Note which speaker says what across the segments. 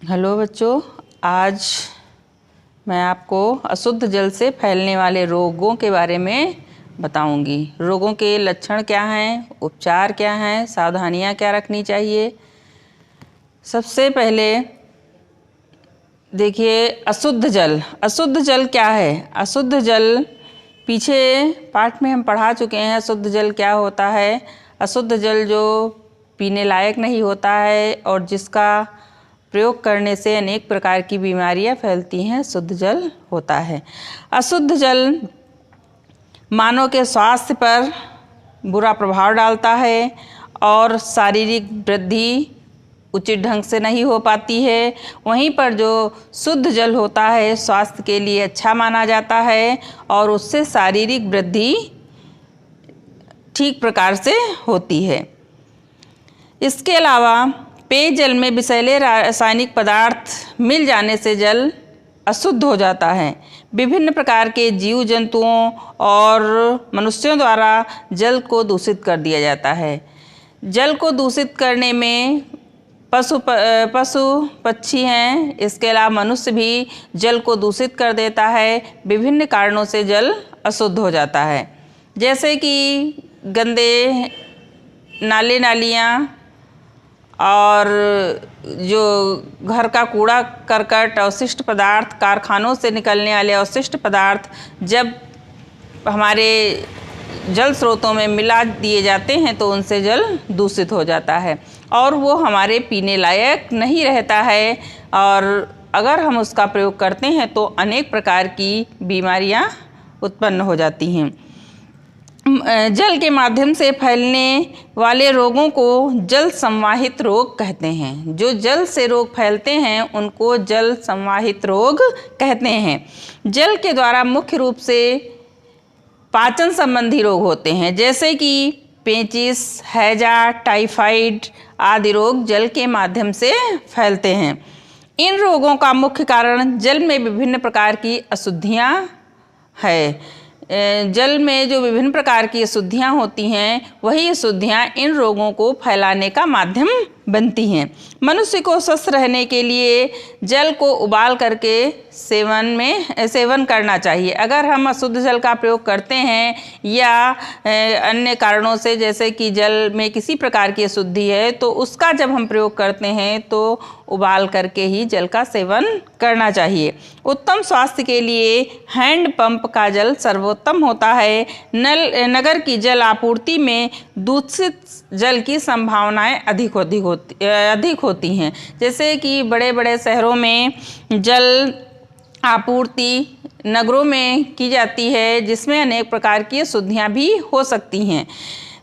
Speaker 1: Hello बच्चों, आज मैं आपको अशुद्ध जल से फैलने वाले रोगों के बारे में बताऊंगी। रोगों के लक्षण क्या हैं, उपचार क्या हैं, सावधानियां क्या रखनी चाहिए। सबसे पहले देखिए, अशुद्ध जल। अशुद्ध जल क्या है? अशुद्ध जल पीछे पाठ में हम पढ़ा चुके हैं। अशुद्ध जल क्या होता है? अशुद्ध जल जो पीने लायक नहीं होता है और जिसका प्रयोग करने से अनेक प्रकार की बीमारियां फैलती हैं, शुद्ध जल होता है। अशुद्ध जल मानव के स्वास्थ्य पर बुरा प्रभाव डालता है और शारीरिक वृद्धि उचित ढंग से नहीं हो पाती है। वहीं पर जो शुद्ध जल होता है स्वास्थ्य के लिए अच्छा माना जाता है और उससे शारीरिक वृद्धि ठीक प्रकार से होती है। इसके अलावा पेयजल में विषैले रासायनिक पदार्थ मिल जाने से जल अशुद्ध हो जाता है। विभिन्न प्रकार के जीव जंतुओं और मनुष्यों द्वारा जल को दूषित कर दिया जाता है। जल को दूषित करने में पशु पक्षी हैं, इसके अलावा मनुष्य भी जल को दूषित कर देता है। विभिन्न कारणों से जल अशुद्ध हो जाता है, जैसे कि गंदे नाले नालियाँ और जो घर का कूड़ा करकट, अवशिष्ट पदार्थ, कारखानों से निकलने वाले अवशिष्ट पदार्थ जब हमारे जल स्रोतों में मिला दिए जाते हैं तो उनसे जल दूषित हो जाता है और वो हमारे पीने लायक नहीं रहता है। और अगर हम उसका प्रयोग करते हैं तो अनेक प्रकार की बीमारियां उत्पन्न हो जाती हैं। जल के माध्यम से फैलने वाले रोगों को जल संवाहित रोग कहते हैं। जो जल से रोग फैलते हैं उनको जल संवाहित रोग कहते हैं। जल के द्वारा मुख्य रूप से पाचन संबंधी रोग होते हैं, जैसे कि पेचिस, हैजा, टाइफाइड आदि रोग जल के माध्यम से फैलते हैं। इन रोगों का मुख्य कारण जल में विभिन्न प्रकार की अशुद्धियाँ है। जल में जो विभिन्न प्रकार की अशुद्धियाँ होती हैं, वही अशुद्धियाँ इन रोगों को फैलाने का माध्यम बनती हैं। मनुष्य को स्वस्थ रहने के लिए जल को उबाल करके सेवन करना चाहिए। अगर हम अशुद्ध जल का प्रयोग करते हैं या अन्य कारणों से, जैसे कि जल में किसी प्रकार की अशुद्धि है, तो उसका जब हम प्रयोग करते हैं तो उबाल करके ही जल का सेवन करना चाहिए। उत्तम स्वास्थ्य के लिए हैंडपंप का जल सर्वोत्तम होता है। नगर की जल आपूर्ति में दूषित जल की संभावनाएं अधिक होती हैं, जैसे कि बड़े बड़े शहरों में जल आपूर्ति नगरों में की जाती है, जिसमें अनेक प्रकार की अशुद्धियाँ भी हो सकती हैं।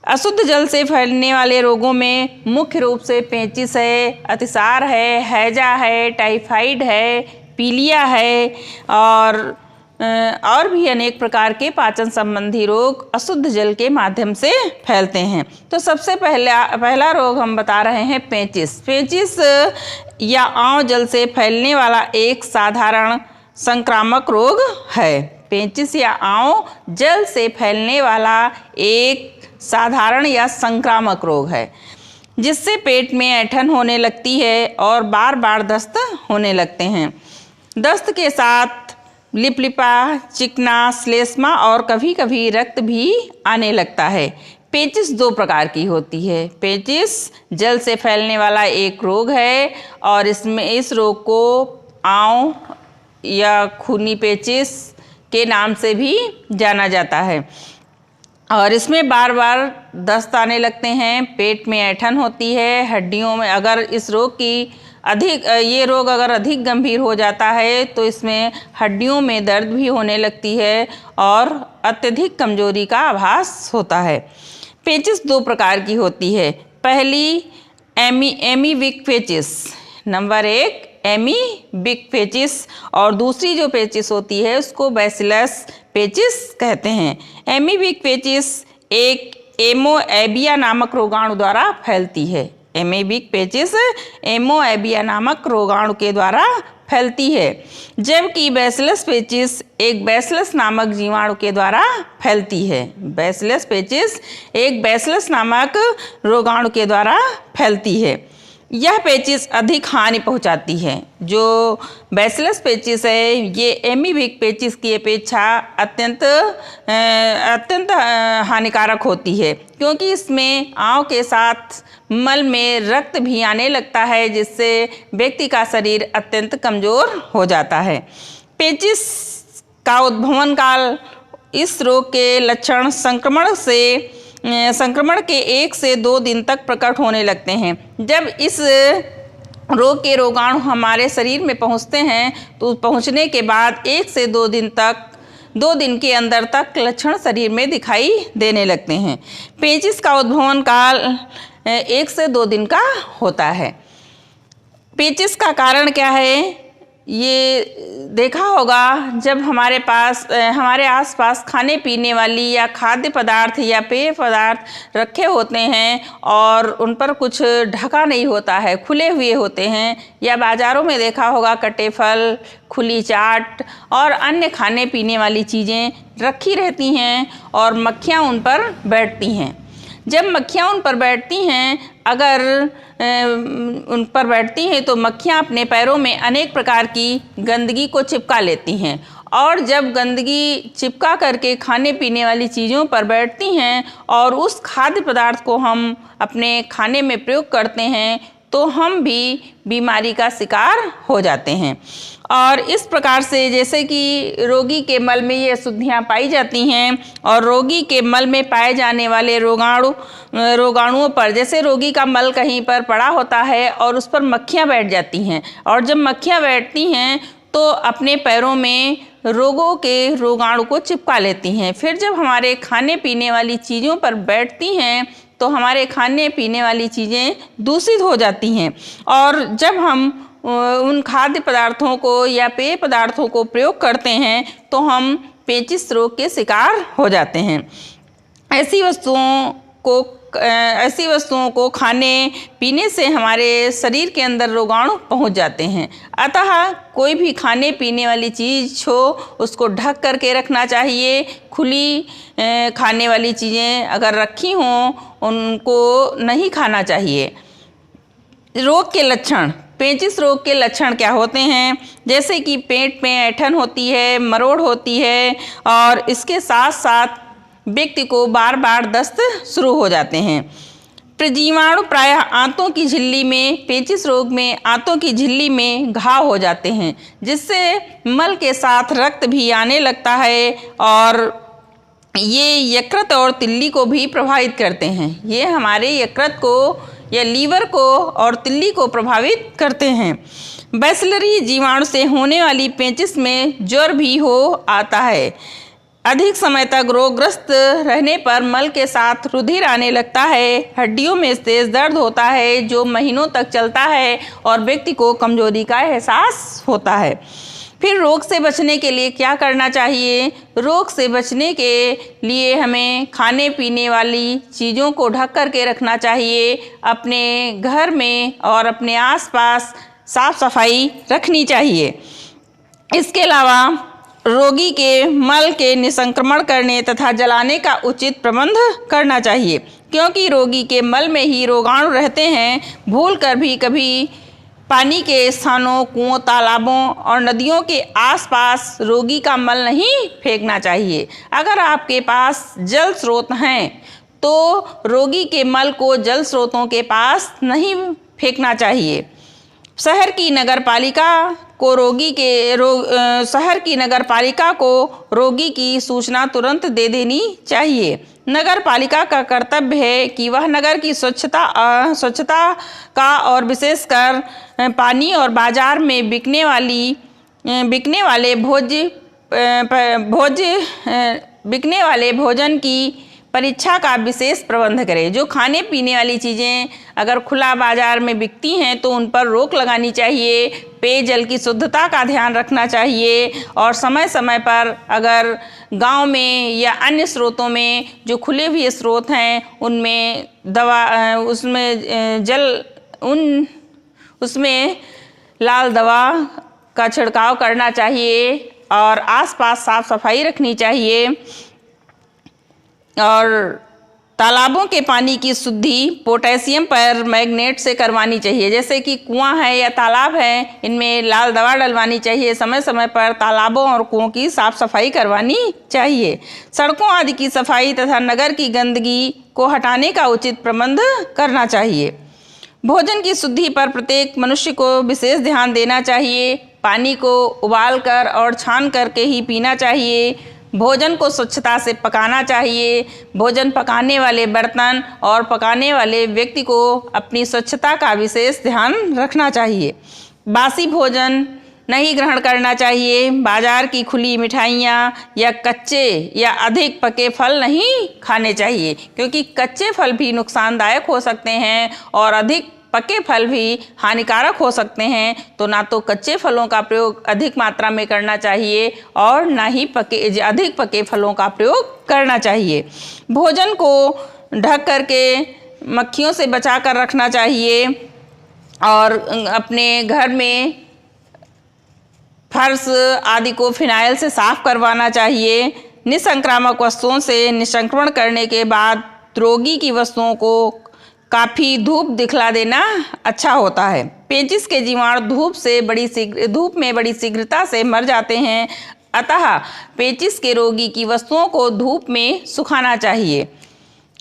Speaker 1: अशुद्ध जल से फैलने वाले रोगों में मुख्य रूप से पेचिस है, अतिसार है, हैजा है, टाइफाइड है, पीलिया है और भी अनेक प्रकार के पाचन संबंधी रोग अशुद्ध जल के माध्यम से फैलते हैं। तो सबसे पहला रोग हम बता रहे हैं पेचिस। पेचिस या आंव जल से फैलने वाला एक साधारण संक्रामक रोग है। पेचिस या आंव जल से फैलने वाला एक साधारण या संक्रामक रोग है, जिससे पेट में ऐंठन होने लगती है और बार बार दस्त होने लगते हैं। दस्त के साथ लिपलिपा, चिकना, श्लेष्मा और कभी कभी रक्त भी आने लगता है। पेचिस दो प्रकार की होती है। पेचिस जल से फैलने वाला एक रोग है और इस रोग को आंव या खूनी पेचिस के नाम से भी जाना जाता है और इसमें बार बार दस्त आने लगते हैं, पेट में ऐंठन होती है, हड्डियों में अगर ये रोग अगर अधिक गंभीर हो जाता है तो इसमें हड्डियों में दर्द भी होने लगती है और अत्यधिक कमजोरी का आभास होता है। पेचिस दो प्रकार की होती है। पहली एमीबिक पेचिस, नंबर 1 एमीबिक पेचिस, और दूसरी जो पेचिस होती है उसको बैसिलस पेचिस कहते हैं। एमीबिक पेचिस एक एमोएबिया नामक रोगाणु द्वारा फैलती है। एमीबिक पेचिस एमोएबिया नामक रोगाणु के द्वारा फैलती है, जबकि बैसिलस पेचिस एक बैसिलस नामक जीवाणु के द्वारा फैलती है। बैसिलस पेचिस एक बैसिलस नामक रोगाणु के द्वारा फैलती है। यह पेचिश अधिक हानि पहुंचाती है। जो बैसिलस पेचिश है ये एमीबिक पेचिश की अपेक्षा अत्यंत हानिकारक होती है, क्योंकि इसमें आंव के साथ मल में रक्त भी आने लगता है, जिससे व्यक्ति का शरीर अत्यंत कमज़ोर हो जाता है। पेचिश का उद्भवन काल, इस रोग के लक्षण संक्रमण के 1 से 2 दिन तक प्रकट होने लगते हैं। जब इस रोग के रोगाणु हमारे शरीर में पहुंचते हैं तो पहुंचने के बाद 1 से 2 दिन के अंदर तक लक्षण शरीर में दिखाई देने लगते हैं। पेचिश का उद्भवन काल 1 से 2 दिन का होता है। पेचिश का कारण क्या है ये देखा होगा, जब हमारे आसपास खाने पीने वाली या खाद्य पदार्थ या पेय पदार्थ रखे होते हैं और उन पर कुछ ढका नहीं होता है, खुले हुए होते हैं, या बाज़ारों में देखा होगा कटे फल, खुली चाट और अन्य खाने पीने वाली चीज़ें रखी रहती हैं और मक्खियाँ उन पर बैठती हैं। जब मक्खियाँ उन पर बैठती हैं, अगर उन पर बैठती हैं तो मक्खियाँ अपने पैरों में अनेक प्रकार की गंदगी को चिपका लेती हैं, और जब गंदगी चिपका करके खाने पीने वाली चीज़ों पर बैठती हैं और उस खाद्य पदार्थ को हम अपने खाने में प्रयोग करते हैं तो हम भी बीमारी का शिकार हो जाते हैं। और इस प्रकार से जैसे कि रोगी के मल में ये अशुद्धियाँ पाई जाती हैं और रोगी के मल में पाए जाने वाले रोगाणुओं पर, जैसे रोगी का मल कहीं पर पड़ा होता है और उस पर मक्खियाँ बैठ जाती हैं, और जब मक्खियाँ बैठती हैं तो अपने पैरों में रोगों के रोगाणु को चिपका लेती हैं। फिर जब हमारे खाने पीने वाली चीज़ों पर बैठती हैं तो हमारे खाने पीने वाली चीज़ें दूषित हो जाती हैं, और जब हम उन खाद्य पदार्थों को या पेय पदार्थों को प्रयोग करते हैं तो हम पेचिश रोग के शिकार हो जाते हैं। ऐसी वस्तुओं को खाने पीने से हमारे शरीर के अंदर रोगाणु पहुंच जाते हैं। अतः कोई भी खाने पीने वाली चीज़ हो उसको ढक करके रखना चाहिए। खुली खाने वाली चीज़ें अगर रखी हों उनको नहीं खाना चाहिए। रोग के लक्षण, पेचिश रोग के लक्षण क्या होते हैं? जैसे कि पेट में ऐंठन होती है, मरोड़ होती है, और इसके साथ साथ व्यक्ति को बार बार दस्त शुरू हो जाते हैं। प्रजीवाणु प्रायः आंतों की झिल्ली में, पेचिश रोग में आंतों की झिल्ली में घाव हो जाते हैं, जिससे मल के साथ रक्त भी आने लगता है, और ये यकृत और तिल्ली को भी प्रभावित करते हैं। ये हमारे यकृत को या लीवर को और तिल्ली को प्रभावित करते हैं। बैसिलरी जीवाणु से होने वाली पेचिश में ज्वर भी हो आता है। अधिक समय तक रोगग्रस्त रहने पर मल के साथ रुधिर आने लगता है। हड्डियों में तेज दर्द होता है जो महीनों तक चलता है और व्यक्ति को कमजोरी का एहसास होता है। फिर रोग से बचने के लिए क्या करना चाहिए? रोग से बचने के लिए हमें खाने पीने वाली चीज़ों को ढक कर के रखना चाहिए। अपने घर में और अपने आसपास साफ सफाई रखनी चाहिए। इसके अलावा रोगी के मल के निसंक्रमण करने तथा जलाने का उचित प्रबंध करना चाहिए, क्योंकि रोगी के मल में ही रोगाणु रहते हैं। भूल कर भी कभी पानी के स्थानों, कुओं, तालाबों और नदियों के आसपास रोगी का मल नहीं फेंकना चाहिए। अगर आपके पास जल स्रोत हैं तो रोगी के मल को जल स्रोतों के पास नहीं फेंकना चाहिए। शहर की नगरपालिका को रोगी की सूचना तुरंत दे देनी चाहिए। नगरपालिका का कर्तव्य है कि वह नगर की स्वच्छता का और विशेषकर पानी और बाजार में बिकने वाले भोजन की परीक्षा का विशेष प्रबंध करें। जो खाने पीने वाली चीज़ें अगर खुला बाजार में बिकती हैं तो उन पर रोक लगानी चाहिए। पेयजल की शुद्धता का ध्यान रखना चाहिए, और समय समय पर अगर गांव में या अन्य स्रोतों में जो खुले हुए स्रोत हैं उसमें लाल दवा का छिड़काव करना चाहिए और आसपास साफ सफाई रखनी चाहिए। और तालाबों के पानी की शुद्धि पोटेशियम पर मैग्नेट से करवानी चाहिए। जैसे कि कुआं है या तालाब है, इनमें लाल दवा डलवानी चाहिए। समय समय पर तालाबों और कुओं की साफ सफाई करवानी चाहिए। सड़कों आदि की सफाई तथा नगर की गंदगी को हटाने का उचित प्रबंध करना चाहिए। भोजन की शुद्धि पर प्रत्येक मनुष्य को विशेष ध्यान देना चाहिए। पानी को उबाल कर और छान करके ही पीना चाहिए। भोजन को स्वच्छता से पकाना चाहिए। भोजन पकाने वाले बर्तन और पकाने वाले व्यक्ति को अपनी स्वच्छता का विशेष ध्यान रखना चाहिए। बासी भोजन नहीं ग्रहण करना चाहिए। बाजार की खुली मिठाइयाँ या कच्चे या अधिक पके फल नहीं खाने चाहिए, क्योंकि कच्चे फल भी नुकसानदायक हो सकते हैं और अधिक पके फल भी हानिकारक हो सकते हैं। तो ना तो कच्चे फलों का प्रयोग अधिक मात्रा में करना चाहिए और ना ही अधिक पके फलों का प्रयोग करना चाहिए। भोजन को ढक करके मक्खियों से बचा कर रखना चाहिए और अपने घर में फर्श आदि को फिनाइल से साफ करवाना चाहिए। निसंक्रामक वस्तुओं से निसंक्रमण करने के बाद रोगी की वस्तुओं को काफ़ी धूप दिखला देना अच्छा होता है। पेचिश के जीवाणु धूप में बड़ी शीघ्रता से मर जाते हैं, अतः पेचिश के रोगी की वस्तुओं को धूप में सुखाना चाहिए।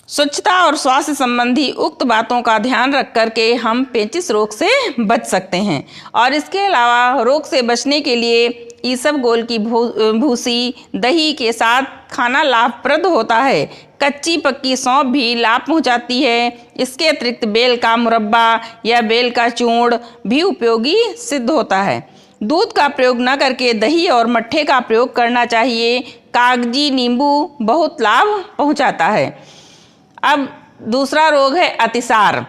Speaker 1: स्वच्छता और स्वास्थ्य संबंधी उक्त बातों का ध्यान रख करके हम पेचिश रोग से बच सकते हैं। और इसके अलावा रोग से बचने के लिए ईसबगोल की भूसी दही के साथ खाना लाभप्रद होता है। कच्ची पक्की सौंफ भी लाभ पहुंचाती है। इसके अतिरिक्त बेल का मुरब्बा या बेल का चूर्ण भी उपयोगी सिद्ध होता है। दूध का प्रयोग न करके दही और मट्ठे का प्रयोग करना चाहिए। कागजी नींबू बहुत लाभ पहुंचाता है। अब दूसरा रोग है अतिसार।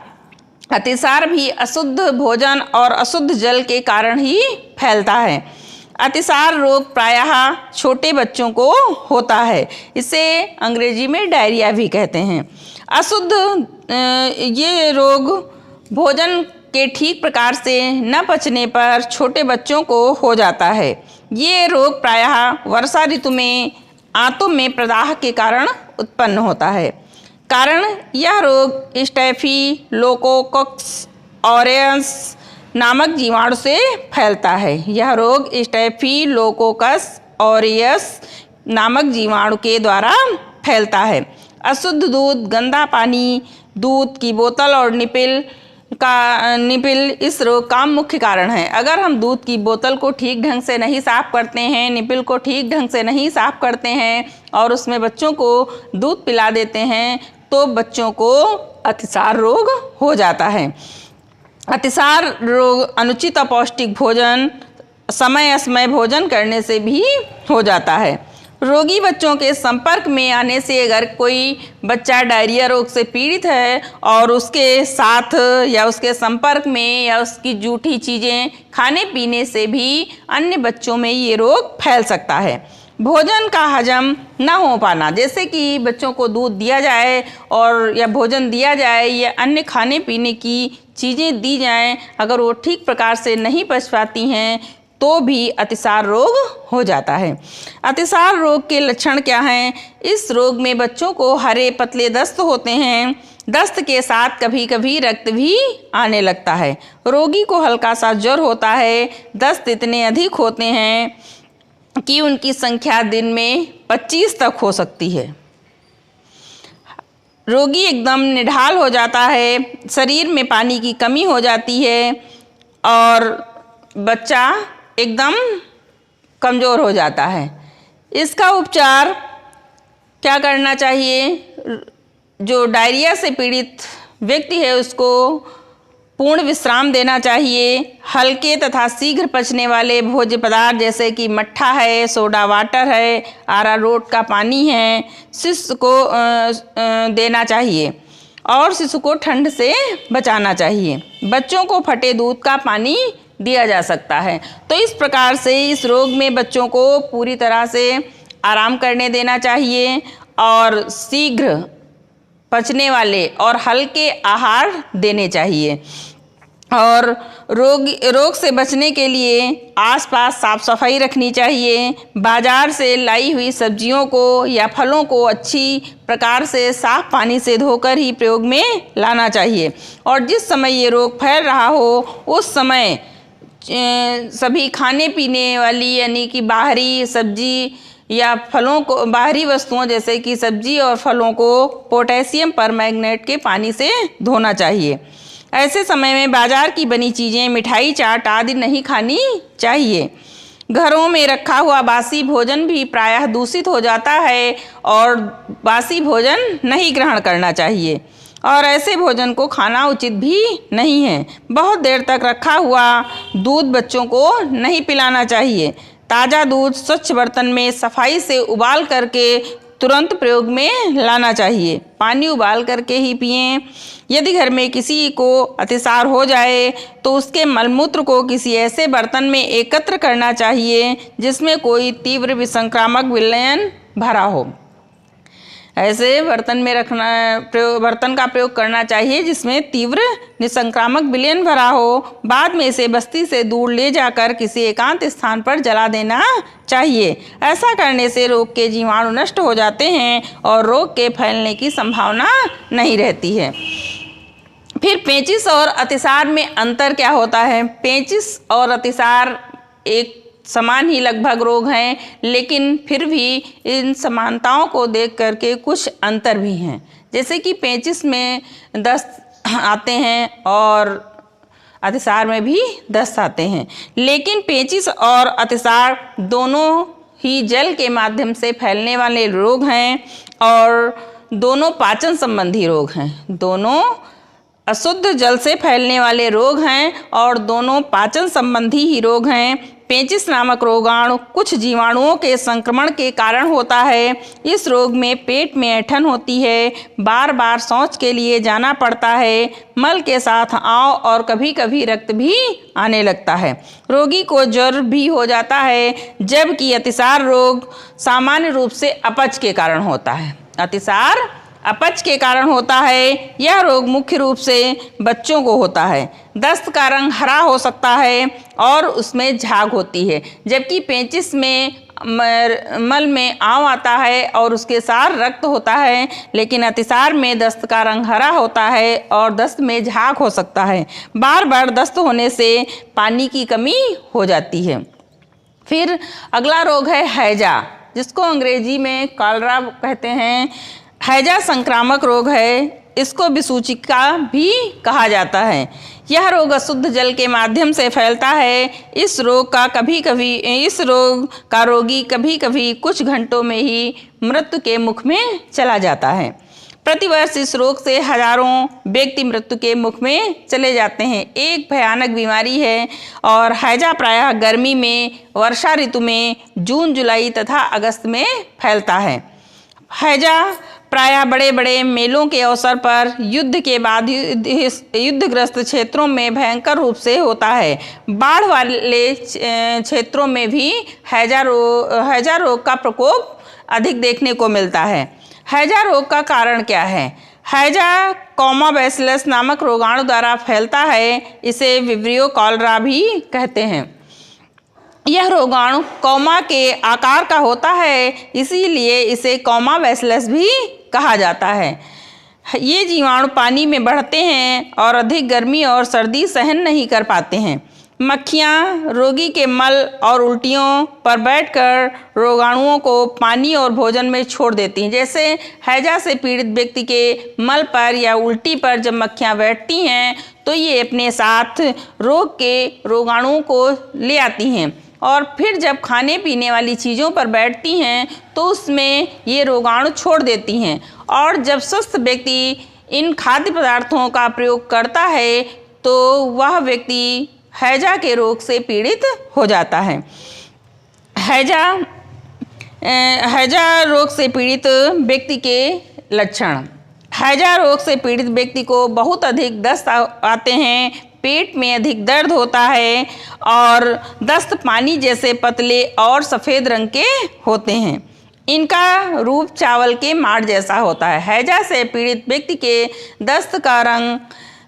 Speaker 1: अतिसार भी अशुद्ध भोजन और अशुद्ध जल के कारण ही फैलता है। अतिसार रोग प्रायः छोटे बच्चों को होता है। इसे अंग्रेजी में डायरिया भी कहते हैं। अशुद्ध ये रोग भोजन के ठीक प्रकार से न पचने पर छोटे बच्चों को हो जाता है। ये रोग प्रायः वर्षा ऋतु में आंतों में प्रदाह के कारण उत्पन्न होता है। कारण यह रोग स्टेफिलोकोकस ऑरियस नामक जीवाणु से फैलता है। यह रोग स्टेफिलोकोकस ऑरियस नामक जीवाणु के द्वारा फैलता है। अशुद्ध दूध, गंदा पानी, दूध की बोतल और निपिल इस रोग का मुख्य कारण है। अगर हम दूध की बोतल को ठीक ढंग से नहीं साफ करते हैं, निपिल को ठीक ढंग से नहीं साफ करते हैं और उसमें बच्चों को दूध पिला देते हैं, तो बच्चों को अतिसार रोग हो जाता है। अतिसार रोग अनुचित अपौष्टिक भोजन, समय असमय भोजन करने से भी हो जाता है। रोगी बच्चों के संपर्क में आने से अगर कोई बच्चा डायरिया रोग से पीड़ित है और उसके साथ या उसके संपर्क में या उसकी जूठी चीज़ें खाने पीने से भी अन्य बच्चों में ये रोग फैल सकता है। भोजन का हजम न हो पाना, जैसे कि बच्चों को दूध दिया जाए और या भोजन दिया जाए या अन्य खाने पीने की चीज़ें दी जाएं, अगर वो ठीक प्रकार से नहीं पच पाती हैं तो भी अतिसार रोग हो जाता है। अतिसार रोग के लक्षण क्या हैं? इस रोग में बच्चों को हरे पतले दस्त होते हैं। दस्त के साथ कभी कभी रक्त भी आने लगता है। रोगी को हल्का सा ज्वर होता है। दस्त इतने अधिक होते हैं कि उनकी संख्या दिन में 25 तक हो सकती है। रोगी एकदम निढाल हो जाता है, शरीर में पानी की कमी हो जाती है और बच्चा एकदम कमज़ोर हो जाता है। इसका उपचार क्या करना चाहिए? जो डायरिया से पीड़ित व्यक्ति है उसको पूर्ण विश्राम देना चाहिए। हल्के तथा शीघ्र पचने वाले भोज्य पदार्थ जैसे कि मट्ठा है, सोडा वाटर है, अरारोट का पानी है, शिशु को देना चाहिए और शिशु को ठंड से बचाना चाहिए। बच्चों को फटे दूध का पानी दिया जा सकता है। तो इस प्रकार से इस रोग में बच्चों को पूरी तरह से आराम करने देना चाहिए और शीघ्र पचने वाले और हल्के आहार देने चाहिए। और रोग से बचने के लिए आसपास साफ सफाई रखनी चाहिए। बाज़ार से लाई हुई सब्जियों को या फलों को अच्छी प्रकार से साफ पानी से धोकर ही प्रयोग में लाना चाहिए। और जिस समय ये रोग फैल रहा हो उस समय सभी खाने पीने वाली यानी कि बाहरी सब्जी या फलों को, बाहरी वस्तुओं जैसे कि सब्जी और फलों को पोटेशियम परमैंगनेट के पानी से धोना चाहिए। ऐसे समय में बाजार की बनी चीज़ें, मिठाई, चाट आदि नहीं खानी चाहिए। घरों में रखा हुआ बासी भोजन भी प्रायः दूषित हो जाता है और बासी भोजन नहीं ग्रहण करना चाहिए और ऐसे भोजन को खाना उचित भी नहीं है। बहुत देर तक रखा हुआ दूध बच्चों को नहीं पिलाना चाहिए। ताज़ा दूध स्वच्छ बर्तन में सफाई से उबाल करके तुरंत प्रयोग में लाना चाहिए। पानी उबाल करके ही पिएं। यदि घर में किसी को अतिसार हो जाए तो उसके मलमूत्र को किसी ऐसे बर्तन में एकत्र करना चाहिए जिसमें कोई तीव्र विसंक्रामक विलयन भरा हो। ऐसे बर्तन का प्रयोग करना चाहिए जिसमें तीव्र निसंक्रामक विलयन भरा हो। बाद में इसे बस्ती से दूर ले जाकर किसी एकांत स्थान पर जला देना चाहिए। ऐसा करने से रोग के जीवाणु नष्ट हो जाते हैं और रोग के फैलने की संभावना नहीं रहती है। फिर पेचिश और अतिसार में अंतर क्या होता है? पेचिश और अतिसार एक समान ही लगभग रोग हैं, लेकिन फिर भी इन समानताओं को देख करके कुछ अंतर भी हैं। जैसे कि पेचिश में दस्त आते हैं और अतिसार में भी दस्त आते हैं, लेकिन पेचिश और अतिसार दोनों ही जल के माध्यम से फैलने वाले रोग हैं और दोनों पाचन संबंधी रोग हैं। दोनों अशुद्ध जल से फैलने वाले रोग हैं और दोनों पाचन संबंधी ही रोग हैं। पेचिश नामक रोगाणु कुछ जीवाणुओं के संक्रमण के कारण होता है। इस रोग में पेट में ऐंठन होती है, बार बार शौच के लिए जाना पड़ता है, मल के साथ आंव और कभी कभी रक्त भी आने लगता है। रोगी को ज्वर भी हो जाता है, जबकि अतिसार रोग सामान्य रूप से अपच के कारण होता है। अतिसार अपच के कारण होता है। यह रोग मुख्य रूप से बच्चों को होता है। दस्त का रंग हरा हो सकता है और उसमें झाग होती है, जबकि पेचिश में मल में आंव आता है और उसके साथ रक्त होता है, लेकिन अतिसार में दस्त का रंग हरा होता है और दस्त में झाग हो सकता है। बार बार दस्त होने से पानी की कमी हो जाती है। फिर अगला रोग है हैजा, जिसको अंग्रेजी में कॉलरा कहते हैं। हैजा संक्रामक रोग है। इसको विसूचिका भी कहा जाता है। यह रोग अशुद्ध जल के माध्यम से फैलता है। इस रोग का रोगी कभी कभी कुछ घंटों में ही मृत्यु के मुख में चला जाता है। प्रतिवर्ष इस रोग से हजारों व्यक्ति मृत्यु के मुख में चले जाते हैं। एक भयानक बीमारी है और हैजा प्रायः गर्मी में, वर्षा ऋतु में, जून, जुलाई तथा अगस्त में फैलता है। हैजा प्रायः बड़े बड़े मेलों के अवसर पर, युद्ध के बाद युद्धग्रस्त क्षेत्रों में भयंकर रूप से होता है। बाढ़ वाले क्षेत्रों में भी हैजा रोग का प्रकोप अधिक देखने को मिलता है। हैजा रोग का कारण क्या है? हैजा कॉमा बैसिलस नामक रोगाणु द्वारा फैलता है। इसे विब्रियो कॉलरा भी कहते हैं। यह रोगाणु कौमा के आकार का होता है, इसीलिए इसे कौमा बैसिलस भी कहा जाता है। ये जीवाणु पानी में बढ़ते हैं और अधिक गर्मी और सर्दी सहन नहीं कर पाते हैं। मक्खियाँ रोगी के मल और उल्टियों पर बैठकर रोगाणुओं को पानी और भोजन में छोड़ देती हैं। जैसे हैजा से पीड़ित व्यक्ति के मल पर या उल्टी पर जब मक्खियाँ बैठती हैं तो ये अपने साथ रोग के रोगाणुओं को ले आती हैं और फिर जब खाने पीने वाली चीज़ों पर बैठती हैं तो उसमें ये रोगाणु छोड़ देती हैं और जब स्वस्थ व्यक्ति इन खाद्य पदार्थों का प्रयोग करता है तो वह व्यक्ति हैजा के रोग से पीड़ित हो जाता है। हैजा रोग से पीड़ित व्यक्ति के लक्षण। हैजा रोग से पीड़ित व्यक्ति को बहुत अधिक दस्त आते हैं, पेट में अधिक दर्द होता है और दस्त पानी जैसे पतले और सफ़ेद रंग के होते हैं। इनका रूप चावल के माड़ जैसा होता है। हैजा से पीड़ित व्यक्ति के दस्त का रंग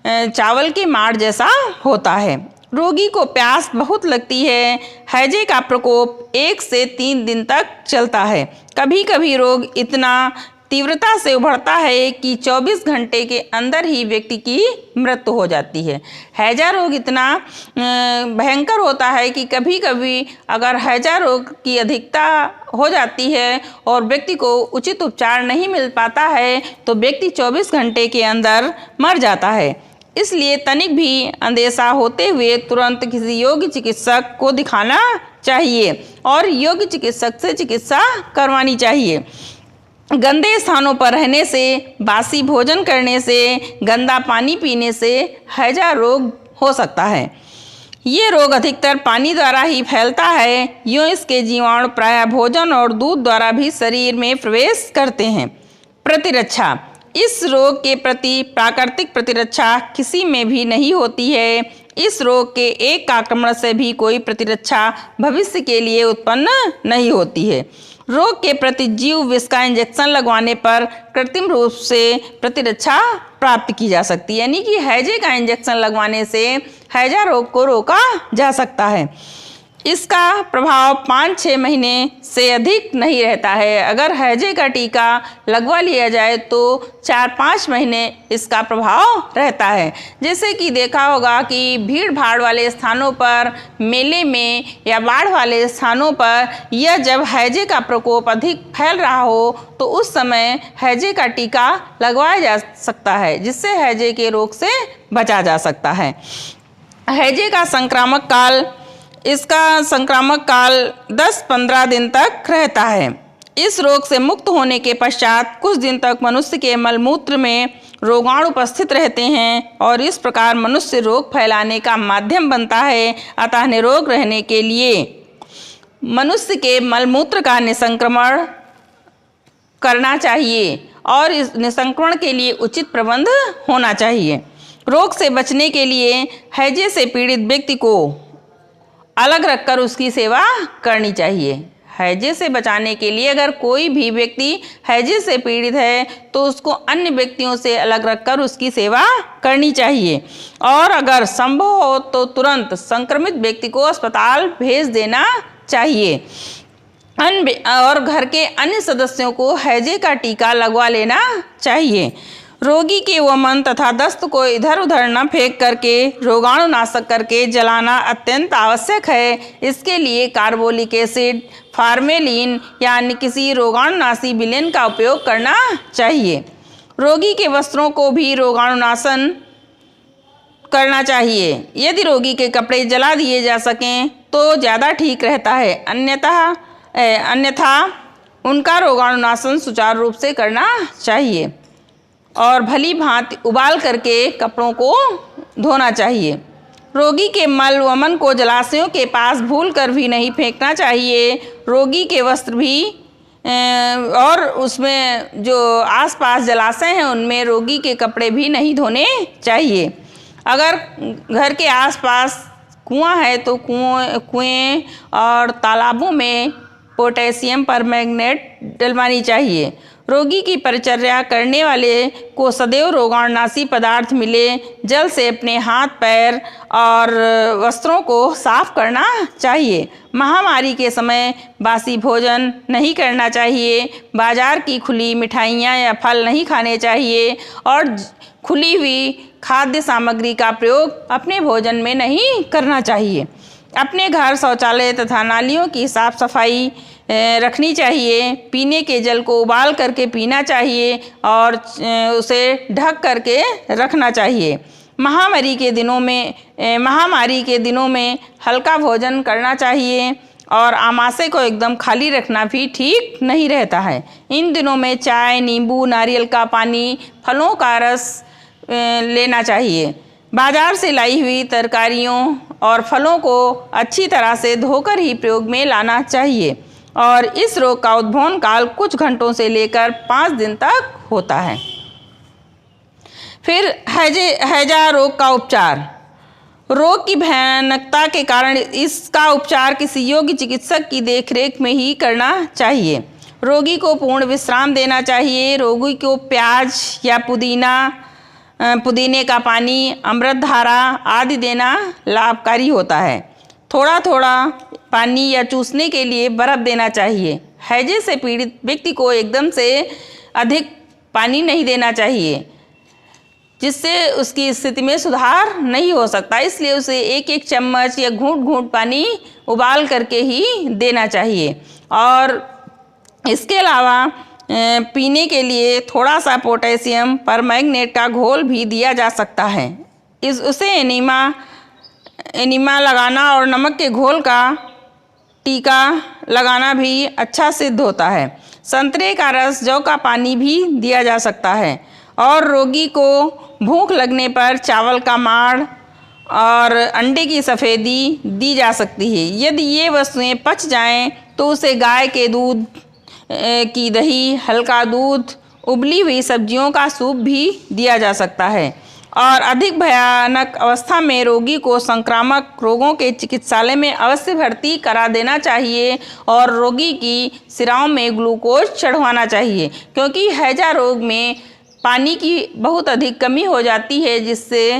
Speaker 1: चावल के माड़ जैसा होता है। रोगी को प्यास बहुत लगती है। हैजे का प्रकोप 1 से 3 दिन तक चलता है। कभी कभी रोग इतना तीव्रता से उभरता है कि 24 घंटे के अंदर ही व्यक्ति की मृत्यु हो जाती है। हैजा रोग इतना भयंकर होता है कि कभी कभी अगर हैजा रोग की अधिकता हो जाती है और व्यक्ति को उचित उपचार नहीं मिल पाता है तो व्यक्ति 24 घंटे के अंदर मर जाता है। इसलिए तनिक भी अंदेशा होते हुए तुरंत किसी योग्य चिकित्सक को दिखाना चाहिए और योग्य चिकित्सक से चिकित्सा करवानी चाहिए। गंदे स्थानों पर रहने से, बासी भोजन करने से, गंदा पानी पीने से हैजा रोग हो सकता है। ये रोग अधिकतर पानी द्वारा ही फैलता है। यूँ इसके जीवाणु प्रायः भोजन और दूध द्वारा भी शरीर में प्रवेश करते हैं। प्रतिरक्षा। इस रोग के प्रति प्राकृतिक प्रतिरक्षा किसी में भी नहीं होती है। इस रोग के एक आक्रमण से भी कोई प्रतिरक्षा भविष्य के लिए उत्पन्न नहीं होती है। रोग के प्रति जीव विष का इंजेक्शन लगवाने पर कृत्रिम रूप से प्रतिरक्षा प्राप्त की जा सकती है, यानी कि हैजे का इंजेक्शन लगवाने से हैजा रोग को रोका जा सकता है। इसका प्रभाव 5-6 महीने से अधिक नहीं रहता है। अगर हैजे का टीका लगवा लिया जाए तो 4-5 महीने इसका प्रभाव रहता है। जैसे कि देखा होगा कि भीड़ भाड़ वाले स्थानों पर, मेले में या बाढ़ वाले स्थानों पर यह जब हैजे का प्रकोप अधिक फैल रहा हो तो उस समय हैजे का टीका लगवाया जा सकता है, जिससे हैजे के रोग से बचा जा सकता है। हैजे का संक्रामक काल, इसका संक्रामक काल 10-15 दिन तक रहता है। इस रोग से मुक्त होने के पश्चात कुछ दिन तक मनुष्य के मलमूत्र में रोगाणु उपस्थित रहते हैं और इस प्रकार मनुष्य रोग फैलाने का माध्यम बनता है। अतः निरोग रहने के लिए मनुष्य के मलमूत्र का निसंक्रमण करना चाहिए और इस निसंक्रमण के लिए उचित प्रबंध होना चाहिए। रोग से बचने के लिए हैजे से पीड़ित व्यक्ति को अलग रखकर उसकी सेवा करनी चाहिए। हैजे से बचाने के लिए अगर कोई भी व्यक्ति हैजे से पीड़ित है तो उसको अन्य व्यक्तियों से अलग रखकर उसकी सेवा करनी चाहिए और अगर संभव हो तो तुरंत संक्रमित व्यक्ति को अस्पताल भेज देना चाहिए और घर के अन्य सदस्यों को हैजे का टीका लगवा लेना चाहिए। रोगी के वमन तथा दस्त को इधर उधर न फेंक करके रोगाणुनाशक करके जलाना अत्यंत आवश्यक है। इसके लिए कार्बोलिक एसिड, फार्मेलिन यानी किसी रोगाणुनाशी विलेन का उपयोग करना चाहिए। रोगी के वस्त्रों को भी रोगाणुनाशन करना चाहिए। यदि रोगी के कपड़े जला दिए जा सकें तो ज़्यादा ठीक रहता है, अन्यथा उनका रोगाणुनाशन सुचारू रूप से करना चाहिए और भली भांति उबाल करके कपड़ों को धोना चाहिए। रोगी के मल वमन को जलाशयों के पास भूलकर भी नहीं फेंकना चाहिए। रोगी के वस्त्र भी और उसमें जो आसपास जलाशय हैं उनमें रोगी के कपड़े भी नहीं धोने चाहिए। अगर घर के आसपास कुआं है तो कुएं और तालाबों में पोटेशियम परमैंगनेट डलवानी चाहिए। रोगी की परिचर्या करने वाले को सदैव रोगाणुनाशी पदार्थ मिले जल से अपने हाथ, पैर और वस्त्रों को साफ करना चाहिए। महामारी के समय बासी भोजन नहीं करना चाहिए। बाजार की खुली मिठाइयाँ या फल नहीं खाने चाहिए और खुली हुई खाद्य सामग्री का प्रयोग अपने भोजन में नहीं करना चाहिए। अपने घर, शौचालय तथा नालियों की साफ सफाई रखनी चाहिए। पीने के जल को उबाल करके पीना चाहिए और उसे ढक करके रखना चाहिए। महामारी के दिनों में हल्का भोजन करना चाहिए और आमाशय को एकदम खाली रखना भी ठीक नहीं रहता है। इन दिनों में चाय, नींबू, नारियल का पानी, फलों का रस लेना चाहिए। बाजार से लाई हुई तरकारियों और फलों को अच्छी तरह से धोकर ही प्रयोग में लाना चाहिए और इस रोग का उद्भवन काल कुछ घंटों से लेकर 5 दिन तक होता है। फिर हैजा रोग का उपचार। रोग की भयानकता के कारण इसका उपचार किसी योग्य चिकित्सक की देखरेख में ही करना चाहिए। रोगी को पूर्ण विश्राम देना चाहिए। रोगी को प्याज या पुदीना पुदीने का पानी, अमृत धारा आदि देना लाभकारी होता है। थोड़ा थोड़ा पानी या चूसने के लिए बर्फ़ देना चाहिए। हैजे से पीड़ित व्यक्ति को एकदम से अधिक पानी नहीं देना चाहिए, जिससे उसकी स्थिति में सुधार नहीं हो सकता। इसलिए उसे एक एक चम्मच या घूंट घूंट पानी उबाल करके ही देना चाहिए। और इसके अलावा पीने के लिए थोड़ा सा पोटेशियम परमैंगनेट का घोल भी दिया जा सकता है। उसे एनीमा लगाना और नमक के घोल का टीका लगाना भी अच्छा सिद्ध होता है। संतरे का रस, जौ का पानी भी दिया जा सकता है। और रोगी को भूख लगने पर चावल का माड़ और अंडे की सफ़ेदी दी जा सकती है। यदि ये वस्तुएं पच जाएं तो उसे गाय के दूध की दही, हल्का दूध, उबली हुई सब्जियों का सूप भी दिया जा सकता है। और अधिक भयानक अवस्था में रोगी को संक्रामक रोगों के चिकित्सालय में अवश्य भर्ती करा देना चाहिए और रोगी की सिराओं में ग्लूकोज चढ़वाना चाहिए, क्योंकि हैजा रोग में पानी की बहुत अधिक कमी हो जाती है, जिससे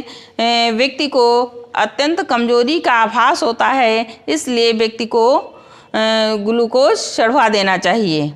Speaker 1: व्यक्ति को अत्यंत कमजोरी का आभास होता है। इसलिए व्यक्ति को ग्लूकोज चढ़वा देना चाहिए।